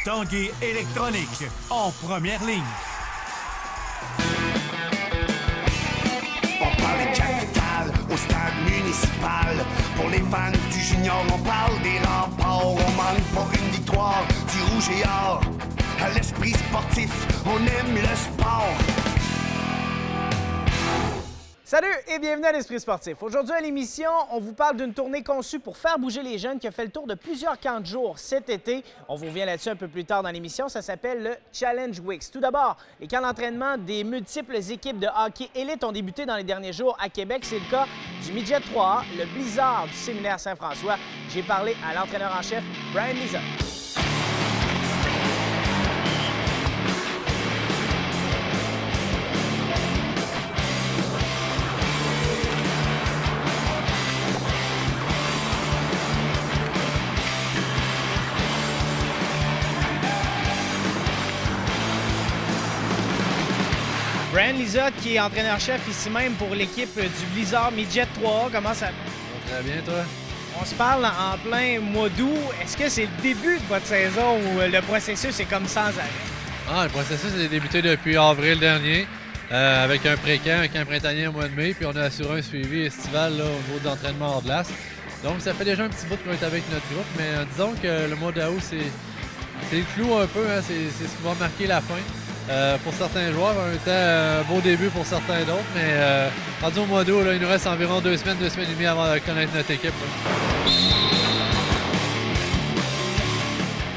Tanguay électronique, en première ligne. On parle de capitale au stade municipal. Pour les fans du junior, on parle des remparts. On manque pas une victoire du rouge et or. À l'esprit sportif, on aime le sport. Salut et bienvenue à l'Esprit sportif. Aujourd'hui à l'émission, on vous parle d'une tournée conçue pour faire bouger les jeunes qui a fait le tour de plusieurs camps de jour cet été. On vous revient là-dessus un peu plus tard dans l'émission. Ça s'appelle le Challenge Weeks. Tout d'abord, les camps d'entraînement des multiples équipes de hockey élite ont débuté dans les derniers jours à Québec. C'est le cas du Midget 3A, le Blizzard du Séminaire Saint-François. J'ai parlé à l'entraîneur en chef, Brian Lizotte. Brian Lizotte, qui est entraîneur-chef ici même pour l'équipe du Blizzard Midget 3A. Comment ça va? Très bien, toi? On se parle en plein mois d'août. Est-ce que c'est le début de votre saison ou le processus est comme sans arrêt? Le processus a débuté depuis avril dernier avec un pré-camp, un camp printanier au mois de mai, puis on a assuré un suivi estival là, au niveau de l'entraînement hors glace. Donc ça fait déjà un petit bout qu'on est avec notre groupe, mais disons que le mois d'août, c'est le clou un peu, hein, c'est ce qui va marquer la fin. Pour certains joueurs, un beau début pour certains d'autres, mais rendu au mois d'août, il nous reste environ 2 semaines et demie avant de connaître notre équipe. Là.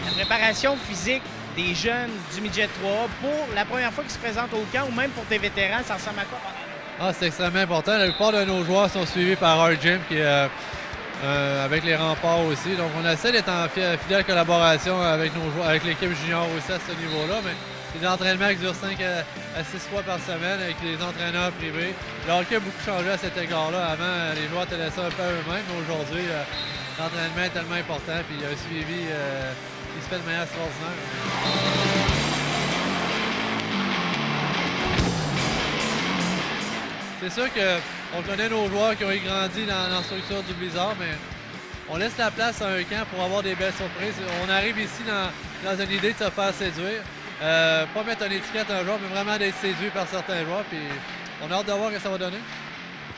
La préparation physique des jeunes du Midget 3 pour la première fois qu'ils se présentent au camp ou même pour tes vétérans, ça ressemble à quoi? C'est extrêmement important. La plupart de nos joueurs sont suivis par Our Gym, qui est avec les remparts aussi. Donc on essaie d'être en fidèle collaboration avec nos joueurs, avec l'équipe junior aussi à ce niveau-là. Mais c'est des entraînements qui durent 5 à 6 fois par semaine avec les entraîneurs privés. Le hockey a beaucoup changé à cet égard-là. Avant, les joueurs étaient laissés un peu à eux-mêmes, mais aujourd'hui, l'entraînement est tellement important puis il y a un suivi qui se fait de manière extraordinaire. C'est sûr qu'on connaît nos joueurs qui ont grandi dans la structure du Blizzard, mais on laisse la place à un camp pour avoir des belles surprises. On arrive ici dans une idée de se faire séduire. Pas mettre une étiquette à un joueur, mais vraiment d'être séduit par certains joueurs. Puis on a hâte de voir ce que ça va donner.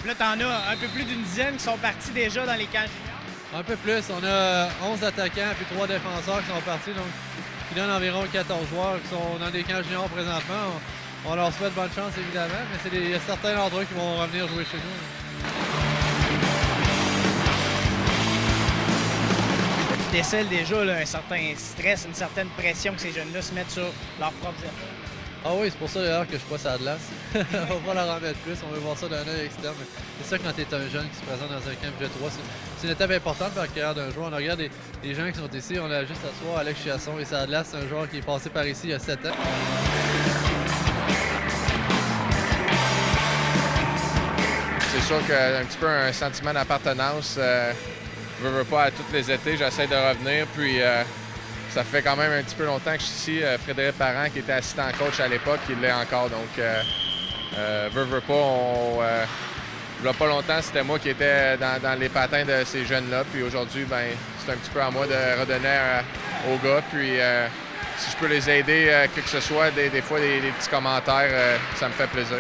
Là, tu en as un peu plus d'une dizaine qui sont partis déjà dans les camps juniors. Un peu plus. On a 11 attaquants puis 3 défenseurs qui sont partis, donc qui donnent environ 14 joueurs qui sont dans des camps juniors présentement. On leur souhaite bonne chance, évidemment, mais il y a certains d'entre eux qui vont revenir jouer chez nous. Tu décèles déjà là, un certain stress, une certaine pression que ces jeunes-là se mettent sur leurs propres efforts. Ah oui, c'est pour ça d'ailleurs que je suis pas sur la glace. On va pas leur en mettre plus, on veut voir ça d'un œil externe. C'est ça quand tu es un jeune qui se présente dans un camp G3, c'est une étape importante pour la carrière d'un joueur. On regarde les gens qui sont ici, on a juste à se voir Alex Chiasson et sa glace, c'est un joueur qui est passé par ici il y a 7 ans. C'est sûr qu'il y a un petit peu un sentiment d'appartenance. Je veux pas à tous les étés, j'essaie de revenir. Puis ça fait quand même un petit peu longtemps que je suis ici. Frédéric Parent, qui était assistant coach à l'époque, il l'est encore. Donc, veux pas, il y a pas longtemps, c'était moi qui étais dans les patins de ces jeunes-là. Puis aujourd'hui, ben, c'est un petit peu à moi de redonner aux gars. Puis si je peux les aider, que ce soit, des fois, des petits commentaires, ça me fait plaisir.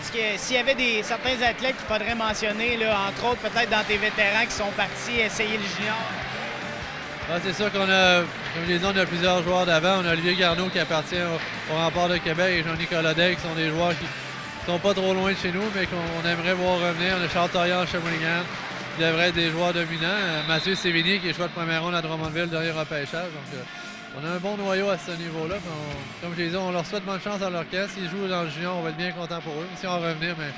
Est-ce que s'il y avait certains athlètes qu'il faudrait mentionner, là, entre autres peut-être dans tes vétérans qui sont partis essayer le junior? C'est sûr qu'on a, comme je l'ai dit, on a plusieurs joueurs d'avant. On a Olivier Garneau qui appartient au Rempart de Québec et Jean-Nicolas Day qui sont des joueurs qui sont pas trop loin de chez nous, mais qu'on aimerait voir revenir. On a Charles Torian chez Shawinigan, qui devrait être des joueurs dominants. Mathieu Sévigny qui est choix de première ronde à Drummondville, dernier repêchage. Donc, on a un bon noyau à ce niveau-là. Comme je l'ai dit, on leur souhaite bonne chance dans leur cas. S'ils jouent dans le junior, on va être bien content pour eux. Si on va revenir, mais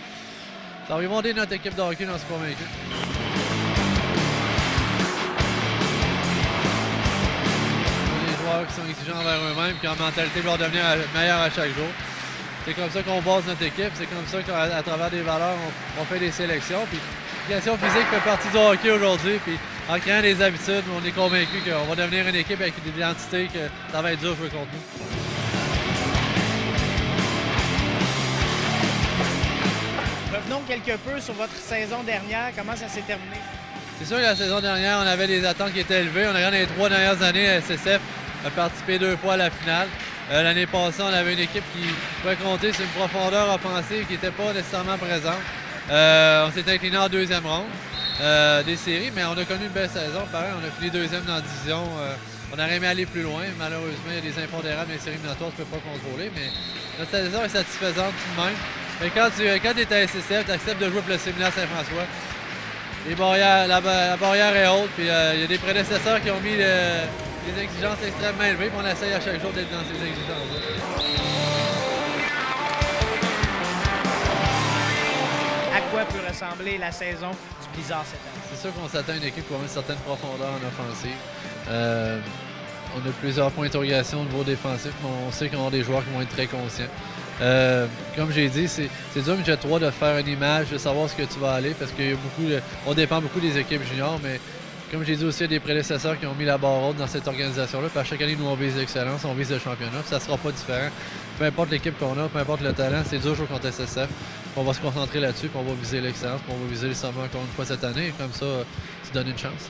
ça va monter notre équipe de hockey, j'en suis convaincu. Des joueurs qui sont exigeants envers eux-mêmes, qui ont une mentalité de leur devenir meilleur à chaque jour. C'est comme ça qu'on base notre équipe. C'est comme ça qu'à travers des valeurs, on fait des sélections. Puis l'éducation physique fait partie du hockey aujourd'hui. Puis en créant des habitudes, on est convaincu qu'on va devenir une équipe avec une identité que ça va être dur de jouer contre nous. Revenons quelque peu sur votre saison dernière. Comment ça s'est terminé? C'est sûr que la saison dernière, on avait des attentes qui étaient élevées. On a regardé les 3 dernières années à SSF. a participé 2 fois à la finale. L'année passée, on avait une équipe qui pouvait compter sur une profondeur offensive qui n'était pas nécessairement présente. On s'est incliné en 2e ronde des séries, mais on a connu une belle saison. Pareil, on a fini 2e dans la division. On aurait aimé aller plus loin. Malheureusement, il y a des impondérables dans les séries éliminatoires, tu ne peux pas contrôler, mais notre saison est satisfaisante tout de même. Mais quand tu es à SCCF, tu acceptes de jouer pour le séminaire Saint-François. La barrière est haute, puis il y a des prédécesseurs qui ont mis des exigences extrêmement élevées, puis on essaye à chaque jour d'être dans ces exigences-là. À quoi peut ressembler la saison du Blizzard cette année? C'est sûr qu'on s'attend à une équipe qui a une certaine profondeur en offensive. On a plusieurs points d'interrogation au niveau défensif, mais on sait qu'on a des joueurs qui vont être très conscients. Comme j'ai dit, c'est dur, midget 3, de faire une image, de savoir ce que tu vas aller, parce qu'on dépend beaucoup des équipes juniors, mais comme j'ai dit aussi, il y a des prédécesseurs qui ont mis la barre haute dans cette organisation-là. Puis à chaque année, nous, on vise l'excellence, on vise le championnat. Puis ça ne sera pas différent. Peu importe l'équipe qu'on a, peu importe le talent, c'est dur jouer contre SSF. On va se concentrer là-dessus, puis on va viser l'excellence, puis on va viser le sommet encore une fois cette année. Et comme ça, tu donnes une chance.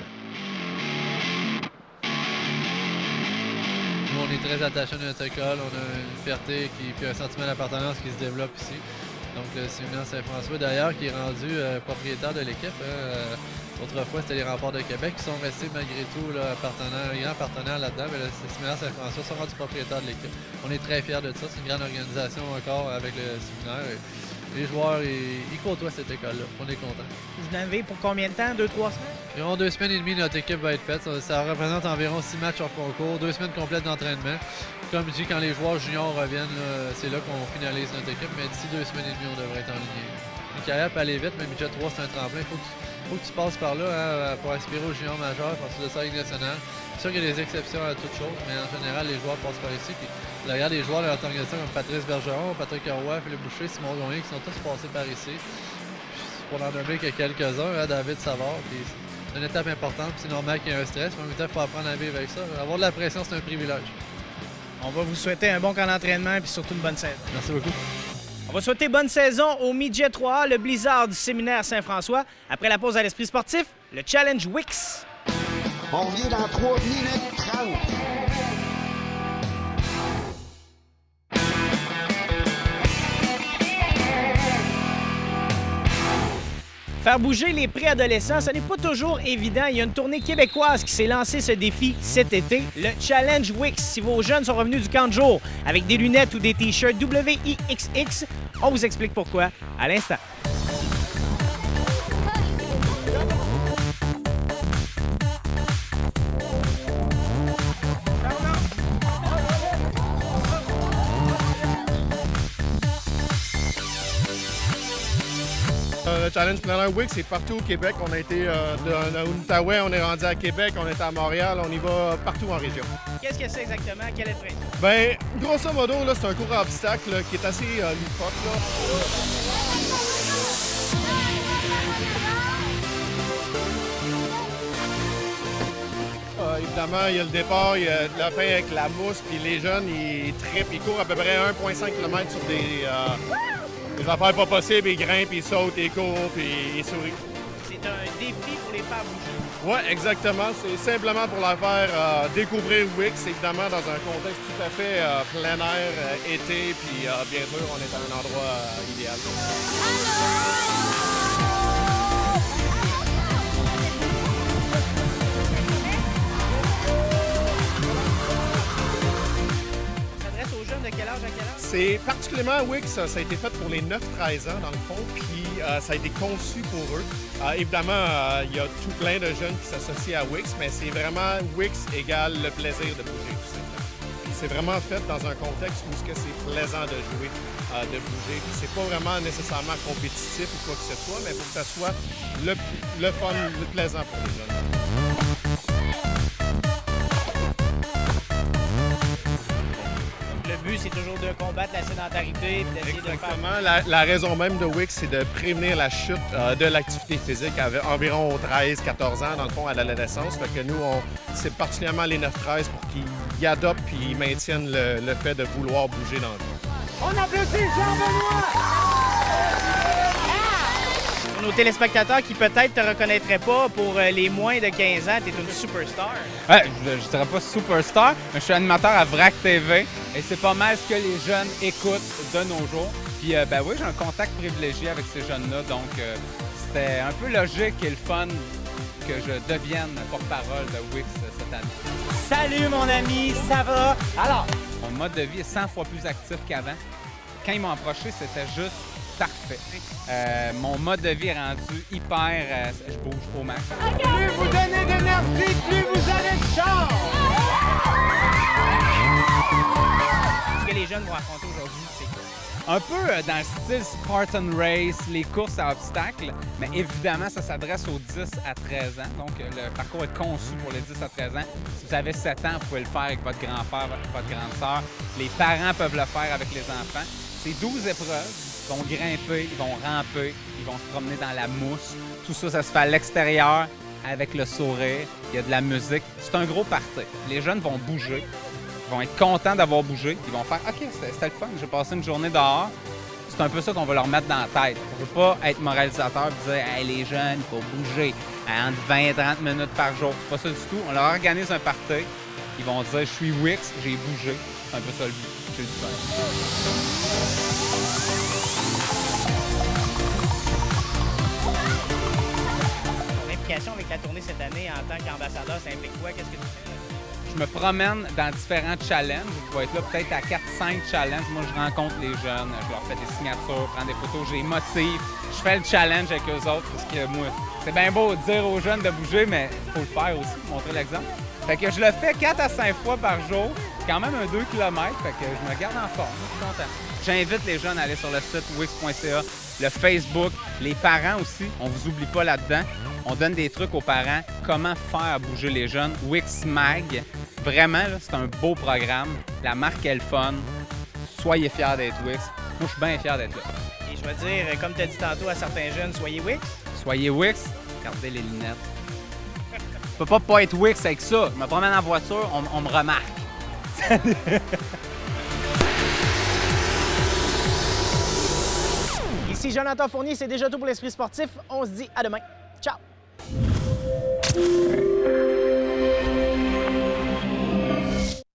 Nous, on est très attachés à notre école. On a une fierté puis un sentiment d'appartenance qui se développe ici. Donc, le séminaire Saint-François, d'ailleurs, qui est rendu propriétaire de l'équipe. Autrefois, c'était les Remparts de Québec qui sont restés malgré tout là, grands partenaires là-dedans. Mais le séminaire Saint-François sont rendus propriétaires de l'équipe. On est très fiers de ça. C'est une grande organisation encore avec le séminaire. Et les joueurs, ils côtoient cette école-là. On est contents. Vous en avez pour combien de temps? 2-3 semaines? Environ 2 semaines et demie, notre équipe va être faite. Ça représente environ 6 matchs hors concours, 2 semaines complètes d'entraînement. Comme je dis, quand les joueurs juniors reviennent, c'est là qu'on finalise notre équipe. Mais d'ici 2 semaines et demie, on devrait être en ligne. Une carrière peut aller vite, mais midget 3, c'est un tremplin. Il faut que tu passes par là hein, pour aspirer au junior majeur, parce que de ça, Ligue nationale. C'est sûr qu'il y a des exceptions à toutes choses, mais en général, les joueurs passent par ici. Puis, regarde les joueurs de notre organisation comme Patrice Bergeron, Patrick Roy, Philippe Boucher, Simon Gagné, qui sont tous passés par ici. Pour n'en nommer que quelques-uns, hein, David Savard. C'est une étape importante, c'est normal qu'il y ait un stress, mais en même temps, il faut apprendre à vivre avec ça. Avoir de la pression, c'est un privilège. On va vous souhaiter un bon camp d'entraînement et surtout une bonne saison. Merci beaucoup. On va souhaiter bonne saison au Midget 3A, le Blizzard du séminaire Saint-François. Après la pause à l'Esprit sportif, le Challenge Wix. On revient dans 3 minutes 30. Faire bouger les préadolescents, ce n'est pas toujours évident. Il y a une tournée québécoise qui s'est lancée ce défi cet été, le Challenge Wix. Si vos jeunes sont revenus du camp de jour avec des lunettes ou des t-shirts WIXX, on vous explique pourquoi à l'instant. Le Challenge Planner Week, c'est partout au Québec. On a été de l'Outaouais, on est rendu à Québec, on est à Montréal, on y va partout en région. Qu'est-ce que c'est exactement? Quel est le principe? Bien, grosso modo, c'est un cours à obstacles qui est assez loufoque. Évidemment, il y a le départ, il y a la fin avec la mousse, puis les jeunes, ils trippent, ils courent à peu près 1,5 km sur des affaires pas possibles, ils grimpent, ils sautent, ils courent, puis ils sourient. C'est un défi pour les faire bouger. Oui, exactement. C'est simplement pour la faire découvrir Wix, évidemment, dans un contexte tout à fait plein air, été, puis bien sûr, on est à un endroit idéal. C'est particulièrement Wix, ça a été fait pour les 9-13 ans dans le fond, puis ça a été conçu pour eux. Évidemment, il y a tout plein de jeunes qui s'associent à Wix, mais c'est vraiment Wix égale le plaisir de bouger, tout simplement. C'est vraiment fait dans un contexte où c'est plaisant de jouer, de bouger. C'est pas vraiment nécessairement compétitif ou quoi que ce soit, mais il faut que ça soit le fun, le plaisant pour les jeunes. Le but, c'est toujours de combattre la sédentarité. Exactement. La raison même de Wix, c'est de prévenir la chute de l'activité physique à environ 13-14 ans, dans le fond, à l'adolescence. Fait que nous, c'est particulièrement les 9-13 pour qu'ils adoptent et ils maintiennent le fait de vouloir bouger dans le vie. On applaudit Jean-Benoît! Pour nos téléspectateurs qui peut-être te reconnaîtraient pas, pour les moins de 15 ans, tu es une superstar. Ouais, je dirais pas superstar, mais je suis animateur à VRAC TV et c'est pas mal ce que les jeunes écoutent de nos jours. Puis ben oui, j'ai un contact privilégié avec ces jeunes-là, donc c'était un peu logique et le fun que je devienne porte-parole de Wix cette année. Salut mon ami, ça va? Alors, mon mode de vie est 100 fois plus actif qu'avant. Quand ils m'ont approché, c'était juste parfait. Mon mode de vie est rendu hyper... je bouge au max. plus vous donnez d'énergie, plus vous avez de chance! Ce que les jeunes vont affronter aujourd'hui, c'est quoi? Un peu dans le style Spartan Race, les courses à obstacles, mais évidemment, ça s'adresse aux 10 à 13 ans. Donc, le parcours est conçu pour les 10 à 13 ans. Si vous avez 7 ans, vous pouvez le faire avec votre grand-père, votre grande sœur. Les parents peuvent le faire avec les enfants. C'est 12 épreuves. Ils vont grimper, ils vont ramper, ils vont se promener dans la mousse. Tout ça, ça se fait à l'extérieur, avec le sourire. Il y a de la musique. C'est un gros party. Les jeunes vont bouger. Ils vont être contents d'avoir bougé. Ils vont faire « OK, c'était le fun, j'ai passé une journée dehors. » C'est un peu ça qu'on va leur mettre dans la tête. On ne veut pas être moralisateur et dire « Hey, les jeunes, il faut bouger entre 20 et 30 minutes par jour. » C'est pas ça du tout. On leur organise un party. Ils vont dire « Je suis Wix, j'ai bougé. » C'est un peu ça le but. C'est du fun. Ton implication avec la tournée cette année en tant qu'ambassadeur, ça implique quoi? Qu'est-ce que tu fais? Je me promène dans différents challenges. Je vais être là peut-être à 4-5 challenges. Moi, je rencontre les jeunes, je leur fais des signatures, prends des photos, je les motive. Je fais le challenge avec eux autres parce que moi, c'est bien beau de dire aux jeunes de bouger, mais il faut le faire aussi, montrer l'exemple. Fait que je le fais 4 à 5 fois par jour. C'est quand même un 2 km, fait que je me garde en forme. Je suis content. J'invite les jeunes à aller sur le site wix.ca, le Facebook, les parents aussi. On vous oublie pas là-dedans. On donne des trucs aux parents, comment faire bouger les jeunes. Wix Mag, vraiment, c'est un beau programme. La marque est le fun. Soyez fiers d'être Wix. Moi, je suis bien fier d'être là. Et je vais dire, comme tu as dit tantôt à certains jeunes, soyez Wix. Soyez Wix, gardez les lunettes. Je peux pas être Wix avec ça. Je me promène en voiture, on me remarque. Ici Jonathan Fournier, c'est déjà tout pour l'Esprit sportif. On se dit à demain. Ciao!